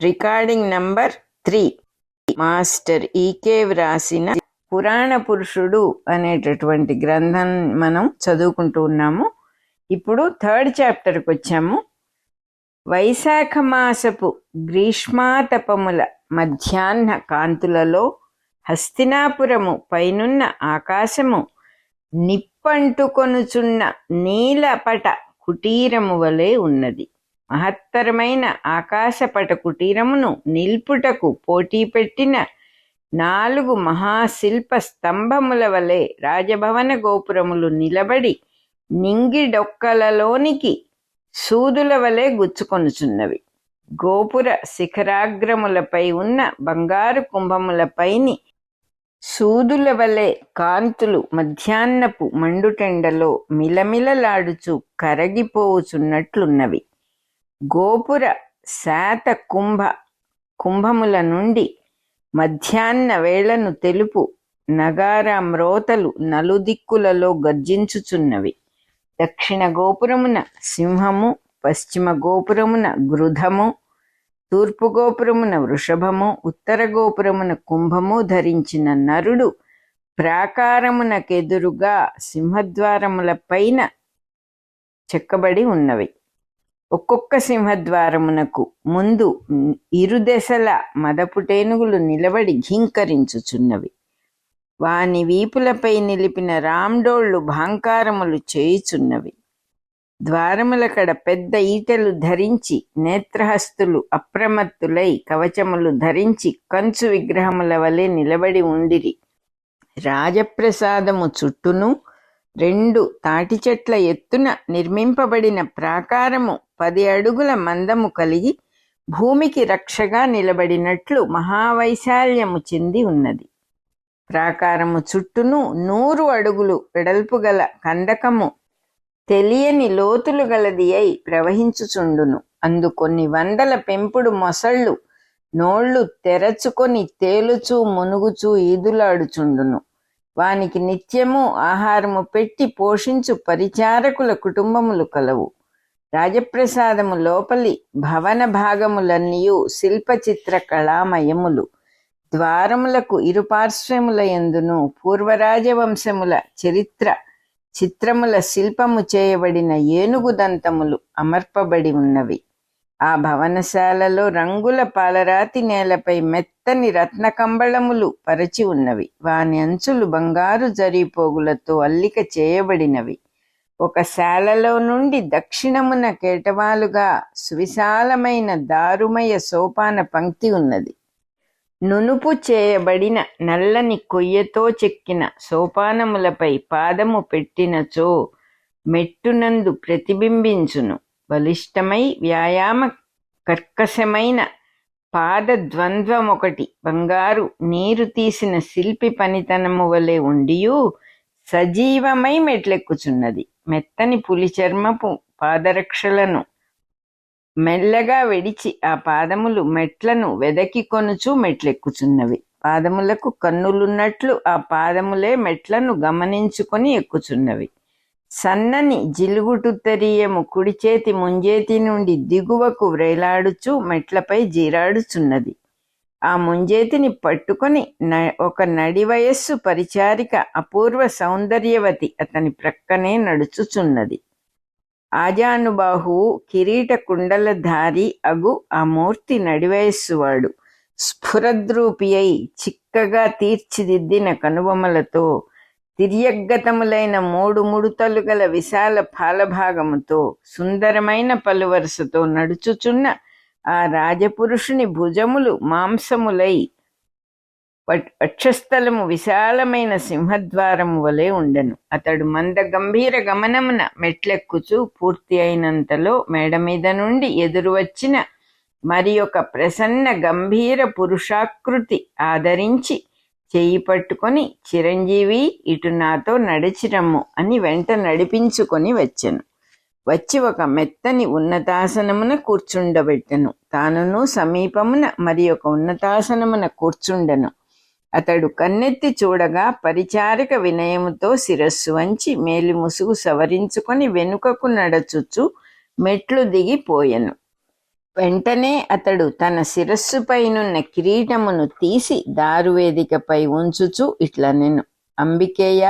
Recording number 3. Master ఈకే వ్రాసిన పురాణ పురుషుడు అనేటటువంటి గ్రంథం మనం చదువుకుంటూ ఉన్నాము. ఇప్పుడు 3rd చాప్టర్కి వచ్చాము. వైశాఖ మాసపు గ్రీష్మాతపముల మధ్యాహ్న కాంతులలో హస్తినాపురము పైనున్న ఆకాశము నిప్పంటుకొనుచున్న నీలపట కుటీరము వలె ఉన్నది. మహత్తరమైన ఆకాశపట కుటీరమును నిల్పుటకు పోటీ పెట్టిన 4 మహాశిల్ప స్తంభముల వలె రాజభవన గోపురములు నిలబడి నింగిడొక్కలలోనికి సూదుల వలె గుచ్చుకొనుచున్నవి. గోపుర శిఖరాగ్రములపై ఉన్న బంగారు కుంభములపైని సూదుల వలె కాంతులు మధ్యాహ్నపు మండుటెండలో మిలమిలలాడుచు కరగిపోవుచున్నట్లున్నవి. గోపుర శాత కుంభముల నుండి మధ్యాహ్న వేళను తెలుపు నగారా మ్రోతలు నలుదిక్కులలో గర్జించుచున్నవి. దక్షిణ గోపురమున సింహము, పశ్చిమ గోపురమున గృధము, తూర్పు గోపురమున వృషభము, ఉత్తర గోపురమున కుంభము ధరించిన నరుడు ప్రాకారమునకెదురుగా సింహద్వారముల పైన చెక్కబడి ఉన్నవి. ఒక్కొక్క సింహద్వారమునకు ముందు ఇరుదెసల మదపుటేనుగులు నిలబడి ఘీంకరించుచున్నవి. వాని వీపులపై నిలిపిన రాండోళ్లు భాంకారములు చేయుచున్నవి. ద్వారముల కడ పెద్ద ఈటెలు ధరించి నేత్రహస్తులు అప్రమత్తులై కవచములు ధరించి కంచు విగ్రహముల వలె నిలబడి ఉండిరి. రాజప్రసాదము చుట్టూను 2 తాటి చెట్ల ఎత్తున నిర్మింపబడిన ప్రాకారము 10 అడుగుల మందము కలిగి భూమికి రక్షగా నిలబడినట్లు మహావైశాల్యము చెంది ఉన్నది. ప్రాకారము చుట్టూను 100 అడుగులు వెడల్పు గల కందకము తెలియని లోతులు గలది అయి ప్రవహించుచుండును. అందు కొన్ని 100 పెంపుడు మొసళ్ళు నోళ్లు తెరచుకొని తేలుచూ మునుగుచూ ఈదులాడుచుండును. వానికి నిత్యము ఆహారము పెట్టి పోషించు పరిచారకుల కుటుంబములు కలవు. రాజప్రసాదము లోపలి భవన భాగములన్నీయు శిల్పచిత్ర కళామయములు. ద్వారములకు ఇరుపార్శ్వముల యందును పూర్వరాజవంశముల చరిత్ర చిత్రముల శిల్పము చేయబడిన ఏనుగు దంతములు అమర్పబడి ఉన్నవి. ఆ భవనశాలలో రంగుల పాలరాతి నేలపై మెత్తని రత్నకంబళములు పరచి ఉన్నవి. వాని అంచులు బంగారు జరీపోగులతో అల్లిక చేయబడినవి. ఒక శాలలో నుండి దక్షిణమున కేటవాలుగా సువిశాలమైన దారుమయ సోపాన పంక్తి ఉన్నది. నునుపు చేయబడిన నల్లని కొయ్యతో చెక్కిన సోపానములపై పాదము పెట్టినచో మెట్టునందు ప్రతిబింబించును. బలిష్టమై వ్యాయామ కర్కశమైన పాదద్వంద్వమొకటి బంగారు నీరు తీసిన శిల్పి పనితనము వలె ఉండియు సజీవమై మెట్లెక్కుచున్నది. మెత్తని పులి చర్మపు పాదరక్షలను మెల్లగా వెడిచి ఆ పాదములు మెట్లను వెదకి కొనుచు మెట్లెక్కుచున్నవి. పాదములకు కన్నులున్నట్లు ఆ పాదములే మెట్లను గమనించుకొని ఎక్కుచున్నవి. సన్నని జిలుగుటుత్తరీయము కుడి చేతి ముంజేతి నుండి దిగువకు వ్రేలాడుచు మెట్లపై జీరాడుచున్నది. ఆ ముంజేతిని పట్టుకొని ఒక నడి వయస్సు పరిచారిక అపూర్వ సౌందర్యవతి అతని ప్రక్కనే నడుచుచున్నది. ఆజానుబాహువు కిరీట కుండలధారి అగు ఆ మూర్తి నడివయస్సువాడు. స్ఫురద్రూపి అయి చిక్కగా తీర్చిదిద్దిన కనుబొమలతో తిర్యగ్గతములైన 3 ముడుతలు గల విశాల ఫాలభాగముతో సుందరమైన పలువరుసతో నడుచుచున్న ఆ రాజపురుషుని భుజములు మాంసములై వక్షస్థలము విశాలమైన సింహద్వారము వలె ఉండెను. అతడు మంద గంభీర గమనమున మెట్లెక్కుచు పూర్తి అయినంతలో మేడ మీద నుండి ఎదురు వచ్చిన మరి ఒక ప్రసన్న గంభీర పురుషాకృతి ఆదరించి చెయ్యి పట్టుకొని, చిరంజీవి ఇటు నాతో నడిచిరమ్ము అని వెంట నడిపించుకొని వచ్చెను. వచ్చి ఒక మెత్తని ఉన్నతాసనమున కూర్చుండబెట్టెను. తానును సమీపమున మరి ఒక ఉన్నతాసనమున కూర్చుండెను. అతడు కన్నెత్తి చూడగా పరిచారిక వినయముతో శిరస్సు వంచి మేలి ముసుగు సవరించుకొని వెనుకకు నడచుచు మెట్లు దిగిపోయెను. వెంటనే అతడు తన శిరస్సుపైనున్న కిరీటమును తీసి దారువేదికపై ఉంచుచు ఇట్లనెను, అంబికేయ,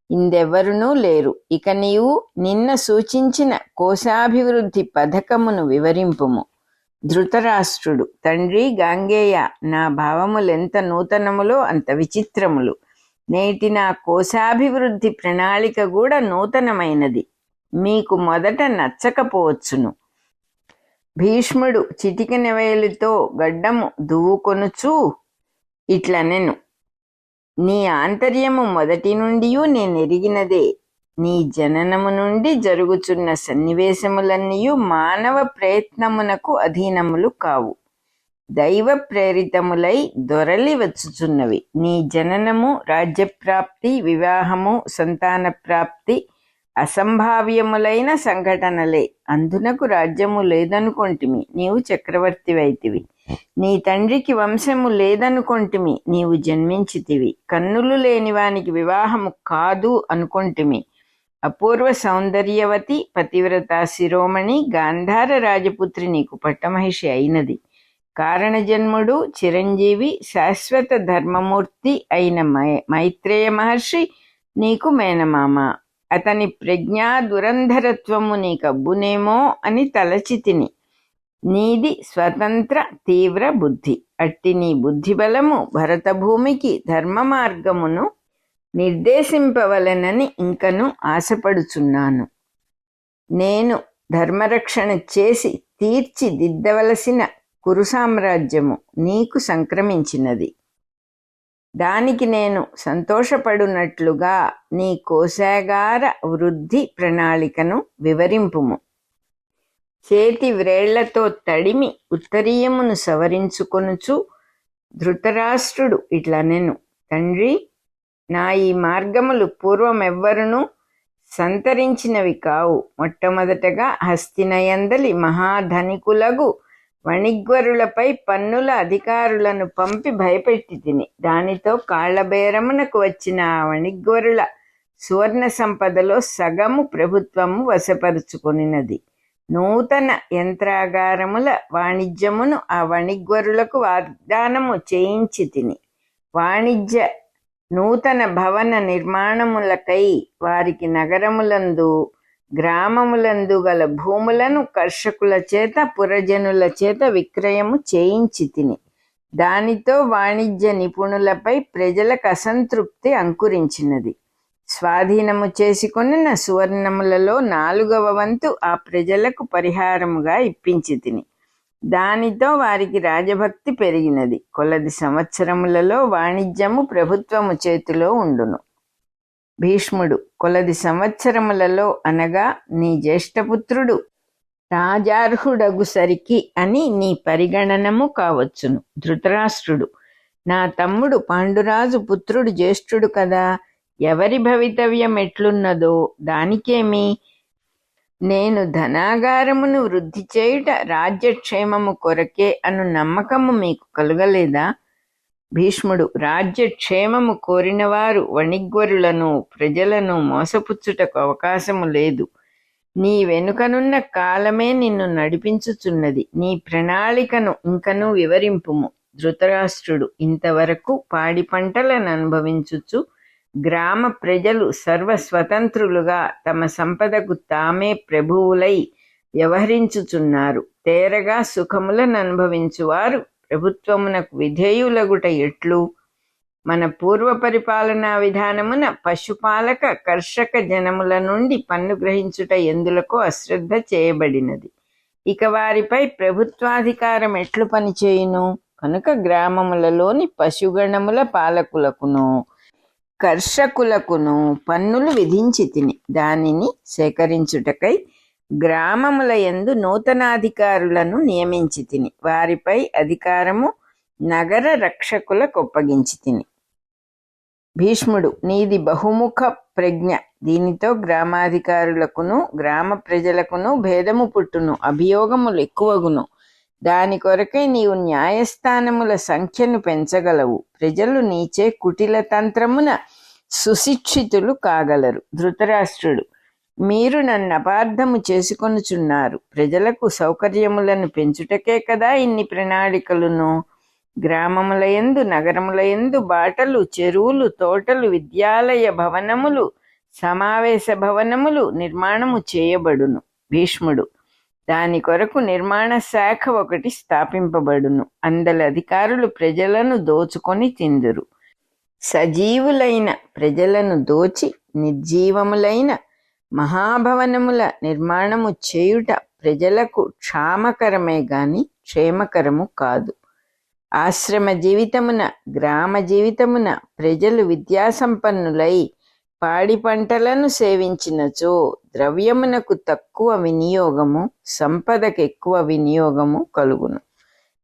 ఇందెవరునూ లేరు. ఇక నీవు నిన్న సూచించిన కోశాభివృద్ధి పథకమును వివరింపుము. ధృతరాష్ట్రుడు, తండ్రి గాంగేయ, నా భావములెంత నూతనములో అంత విచిత్రములు. నేటి నా కోశాభివృద్ధి ప్రణాళిక కూడా నూతనమైనది. మీకు మొదట నచ్చకపోవచ్చును. భీష్ముడు చిటికెన వేలితో గడ్డము దువ్వుకొనుచూ ఇట్లనెను, నీ ఆంతర్యము మొదటి నుండి నేనెరిగినదే. నీ జననము నుండి జరుగుచున్న సన్నివేశములన్నీయు మానవ ప్రయత్నమునకు అధీనములు కావు, దైవ ప్రేరితములై దొరలి వచ్చుచున్నవి. నీ జననము, రాజ్యప్రాప్తి, వివాహము, సంతాన ప్రాప్తి అసంభావ్యములైన సంఘటనలే. అందునకు రాజ్యము లేదనుకొంటిమి, నీవు చక్రవర్తివైతివి. నీ తండ్రికి వంశము లేదనుకొంటిమి, నీవు జన్మించితివి. కన్నులు లేని వానికి వివాహము కాదు అనుకొంటిమి. అపూర్వ సౌందర్యవతి పతివ్రత శిరోమణి గాంధార రాజపుత్రి నీకు పట్టమహిషి అయినది. కారణజన్ముడు చిరంజీవి శాశ్వత ధర్మమూర్తి అయిన మైత్రేయ మహర్షి నీకు మేనమామ. అతని ప్రజ్ఞా దురంధరత్వము నీకబ్బునేమో అని తలచితిని. నీది స్వతంత్ర తీవ్ర బుద్ధి. అట్టి నీ బుద్ధిబలము భరతభూమికి ధర్మ మార్గమును నిర్దేశింపవలెనని ఇంకను ఆశపడుచున్నాను. నేను ధర్మరక్షణ చేసి తీర్చిదిద్దవలసిన కురు సామ్రాజ్యము నీకు సంక్రమించినది. దానికి నేను సంతోషపడునట్లుగా నీ కోశాగార వృద్ధి ప్రణాళికను వివరింపుము. చేతి వ్రేళ్లతో తడిమి ఉత్తరీయమును సవరించుకొనుచు ధృతరాష్ట్రుడు ఇట్లనెను, తండ్రి, నా ఈ మార్గములు పూర్వమెవ్వరునూ సంతరించినవి కావు. మొట్టమొదటగా హస్తినయందలి మహాధనికులగు వణిగ్వరులపై పన్నుల అధికారులను పంపి భయపెట్టి తిని. దానితో కాళ్లబేరమునకు వచ్చిన ఆ వణిగ్వరుల సువర్ణ సంపదలో సగము ప్రభుత్వము వశపరుచుకొనినది. నూతన యంత్రాగారముల వాణిజ్యమును ఆ వణిగ్వరులకు వాగ్దానము చేయించి తిని. వాణిజ్య నూతన భవన నిర్మాణములకై వారికి నగరములందు గ్రామములందు గల భూములను కర్షకుల చేత పురజనుల చేత విక్రయము చేయించి తిని. దానితో వాణిజ్య నిపుణులపై ప్రజలకు అసంతృప్తి అంకురించినది. స్వాధీనము చేసుకొనిన సువర్ణములలో 4వ వంతు ఆ ప్రజలకు పరిహారముగా ఇప్పించి తిని. దానితో వారికి రాజభక్తి పెరిగినది. కొలది సంవత్సరములలో వాణిజ్యము ప్రభుత్వము చేతిలో ఉండును. భీష్ముడు, కొలది సంవత్సరములలో అనగా నీ జ్యేష్ఠపుత్రుడు రాజార్హుడగుసరికి అని నీ పరిగణనము కావచ్చును. ధృతరాష్ట్రుడు, నా తమ్ముడు పాండురాజు పుత్రుడు జ్యేష్ఠుడు కదా, ఎవరి భవితవ్యం ఎట్లున్నదో దానికేమి? నేను ధనాగారమును వృద్ధి చేయుట రాజ్యక్షేమము కొరకే అను నమ్మకము మీకు కలుగలేదా? భీష్ముడు, రాజ్యక్షేమము కోరినవారు వణిగ్వరులను ప్రజలను మోసపుచ్చుటకు అవకాశము లేదు. నీ వెనుకనున్న కాలమే నిన్ను నడిపించుచున్నది. నీ ప్రణాళికను ఇంకనూ వివరింపుము. ధృతరాష్ట్రుడు, ఇంతవరకు పాడి పంటలను అనుభవించుచు గ్రామ ప్రజలు సర్వస్వతంత్రులుగా తమ సంపదకు తామే ప్రభువులై వ్యవహరించుచున్నారు. తేరగా సుఖములను అనుభవించువారు ప్రభుత్వమునకు విధేయులగుట ఎట్లు? మన పూర్వ పరిపాలనా విధానమున పశుపాలక కర్షక జనముల నుండి పన్ను గ్రహించుట ఎందులకో అశ్రద్ధ చేయబడినది. ఇక వారిపై ప్రభుత్వాధికారం ఎట్లు పనిచేయును? కనుక గ్రామములలోని పశుగణముల పాలకులకును కర్షకులకును పన్నులు విధించి తిని. దానిని సేకరించుటకై గ్రామముల యందు నూతనాధికారులను నియమించి తిని. వారిపై అధికారము నగర రక్షకులకు ఒప్పగించి తిని. భీష్ముడు, నీది బహుముఖ ప్రజ్ఞ. దీనితో గ్రామాధికారులకును గ్రామ ప్రజలకును భేదము పుట్టును, అభియోగములు ఎక్కువగును. దాని కొరకై నీవు న్యాయస్థానముల సంఖ్యను పెంచగలవు. ప్రజలు నీచే కుటిల తంత్రమున సుశిక్షితులు కాగలరు. ధృతరాష్ట్రుడు, మీరు నన్ను అపార్థము చేసుకొనుచున్నారు. ప్రజలకు సౌకర్యములను పెంచుటకే కదా ఇన్ని ప్రణాళికలును. గ్రామములయందు నగరములయందు బాటలు, చెరువులు, తోటలు, విద్యాలయ భవనములు, సమావేశ భవనములు నిర్మాణము చేయబడును. భీష్ముడు: దాని కొరకు నిర్మాణ శాఖ ఒకటి స్థాపింపబడును. అందలి అధికారులు ప్రజలను దోచుకొని తిందురు. సజీవులైన ప్రజలను దోచి నిర్జీవములైన మహాభవనముల నిర్మాణము చేయుట ప్రజలకు క్షామకరమే గాని క్షేమకరము కాదు. ఆశ్రమ జీవితమున, గ్రామ జీవితమున ప్రజలు విద్యాసంపన్నులై పాడి పంటలను సేవించినచో ద్రవ్యమునకు తక్కువ వినియోగము, సంపదకు ఎక్కువ వినియోగము కలుగును.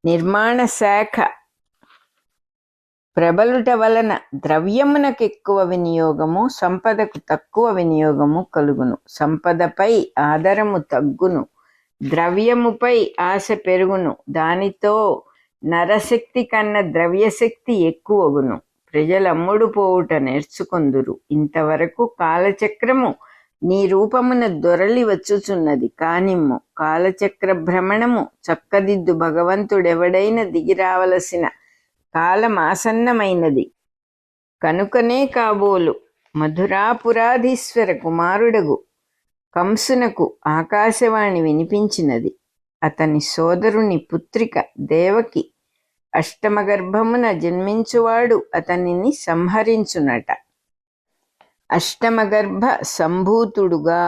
నిర్మాణ శాఖ ప్రబలుట వలన ద్రవ్యమునకు ఎక్కువ వినియోగము, సంపదకు తక్కువ వినియోగము కలుగును. సంపదపై ఆదరము తగ్గును, ద్రవ్యముపై ఆశ పెరుగును. దానితో నరశక్తి కన్నా ద్రవ్యశక్తి ఎక్కువగును. ప్రజలమ్ముడు పోవుట నేర్చుకొందురు. ఇంతవరకు కాలచక్రము నీ రూపమున దొరలి వచ్చుచున్నది. కానిమ్ము, కాలచక్ర భ్రమణము చక్కదిద్దు భగవంతుడెవడైన దిగిరావలసిన కాలమాసన్నమైనది. కనుకనే కాబోలు మధురాపురాధీశ్వర కుమారుడగు కంసునకు ఆకాశవాణి వినిపించినది. అతని సోదరుని పుత్రిక దేవకి అష్టమ గర్భమున జన్మించువాడు అతనిని సంహరించునట. అష్టమ గర్భ సంభూతుడుగా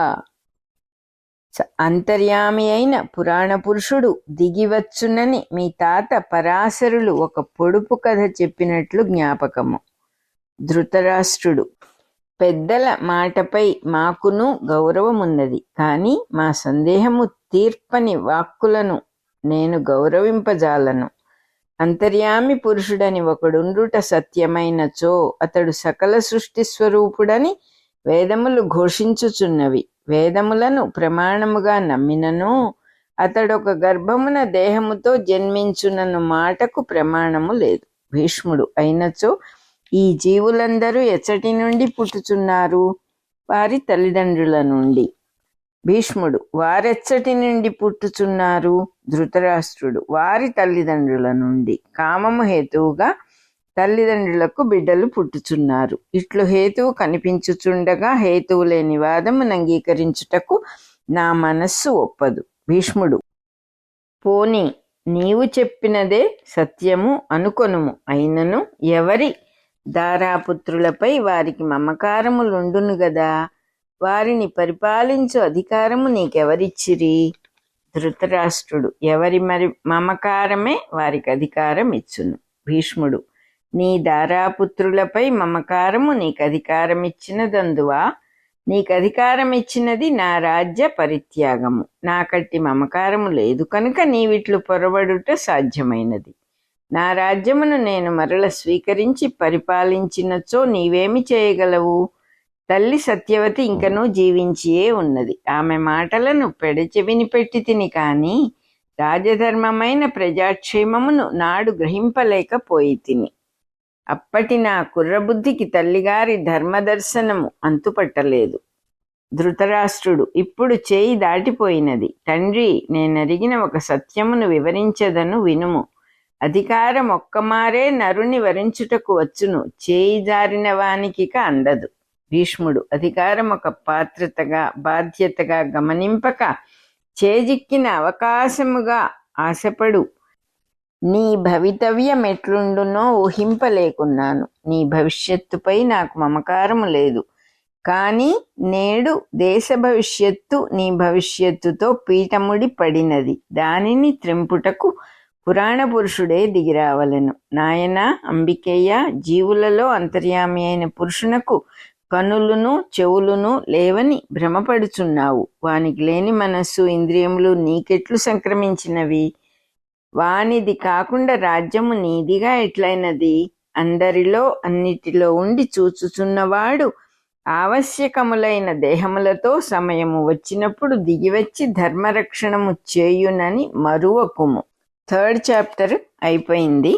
అంతర్యామి అయిన పురాణ పురుషుడు దిగివచ్చునని మీ తాత పరాశరులు ఒక పొడుపు కథ చెప్పినట్లు జ్ఞాపకము. ధృతరాష్ట్రుడు: పెద్దల మాటపై మాకును గౌరవమున్నది, కానీ మా సందేహము తీర్పని వాక్కులను నేను గౌరవింపజాలను. అంతర్యామి పురుషుడని ఒకడుండుట సత్యమైనచో అతడు సకల సృష్టి స్వరూపుడని వేదములు ఘోషించుచున్నవి. వేదములను ప్రమాణముగా నమ్మినను అతడొక గర్భమున దేహముతో జన్మించునను మాటకు ప్రమాణము లేదు. భీష్ముడు: అయినచో ఈ జీవులందరూ ఎచ్చటి నుండి పుట్టుచున్నారు? వారి తల్లిదండ్రుల నుండి. భీష్ముడు: వారెచ్చటి నుండి పుట్టుచున్నారు? ధృతరాష్ట్రుడు: వారి తల్లిదండ్రుల నుండి. కామము హేతువుగా తల్లిదండ్రులకు బిడ్డలు పుట్టుచున్నారు. ఇట్లు హేతువు కనిపించుచుండగా హేతువు లేని వాదమును అంగీకరించుటకు నా మనస్సు ఒప్పదు. భీష్ముడు: పోనీ నీవు చెప్పినదే సత్యము అనుకొనుము. అయినను ఎవరి దారాపుత్రులపై వారికి మమకారములుండును గదా. వారిని పరిపాలించు అధికారము నీకెవరిచ్చిరి? ధృతరాష్ట్రుడు: ఎవరి మమకారమే వారికి అధికారం ఇచ్చును. భీష్ముడు: నీ దారాపుత్రులపై మమకారము నీకు అధికారం ఇచ్చినదందువా? నీకు అధికారం ఇచ్చినది నా రాజ్య పరిత్యాగము. నాకట్టి మమకారము లేదు కనుక నీవిట్లు పొరబడుట సాధ్యమైనది. నా రాజ్యమును నేను మరల స్వీకరించి పరిపాలించినచో నీవేమి చేయగలవు? తల్లి సత్యవతి ఇంకనూ జీవించియే ఉన్నది. ఆమె మాటలను పెడచెవిని పెట్టి తిని కాని రాజధర్మమైన ప్రజాక్షేమమును నాడు గ్రహింపలేకపోయి తిని. అప్పటి నా కుర్రబుద్ధికి తల్లిగారి ధర్మదర్శనము అంతుపట్టలేదు. ధృతరాష్ట్రుడు: ఇప్పుడు చేయి దాటిపోయినది. తండ్రి, నేనరిగిన ఒక సత్యమును వివరించదను వినుము. అధికారం ఒక్కమారే నరుని వరించుటకు వచ్చును, చేయి జారిన వానికిక అందదు. భీష్ముడు: అధికారం ఒక పాత్రతగా బాధ్యతగా గమనింపక చేజిక్కిన అవకాశముగా ఆశపడు. నీ భవితవ్యం ఎట్లుండునో ఊహింపలేకున్నాను. నీ భవిష్యత్తుపై నాకు మమకారము లేదు. కానీ నేడు దేశ భవిష్యత్తు నీ భవిష్యత్తుతో పీఠముడి పడినది. దానిని త్రెంపుటకు పురాణ పురుషుడే దిగిరావలెను. నాయనా అంబికేయ, జీవులలో అంతర్యామి అయిన పురుషునకు కనులును చెవులును లేవని భ్రమపడుచున్నావు. వానికి లేని మనస్సు ఇంద్రియములు నీకెట్లు సంక్రమించినవి? వానిది కాకుండా రాజ్యము నీదిగా ఎట్లయినది? అందరిలో అన్నిటిలో ఉండి చూచుచున్నవాడు ఆవశ్యకములైన దేహములతో సమయము వచ్చినప్పుడు దిగివచ్చి ధర్మరక్షణము చేయునని మరువకుము. 3rd చాప్టర్ అయిపోయింది.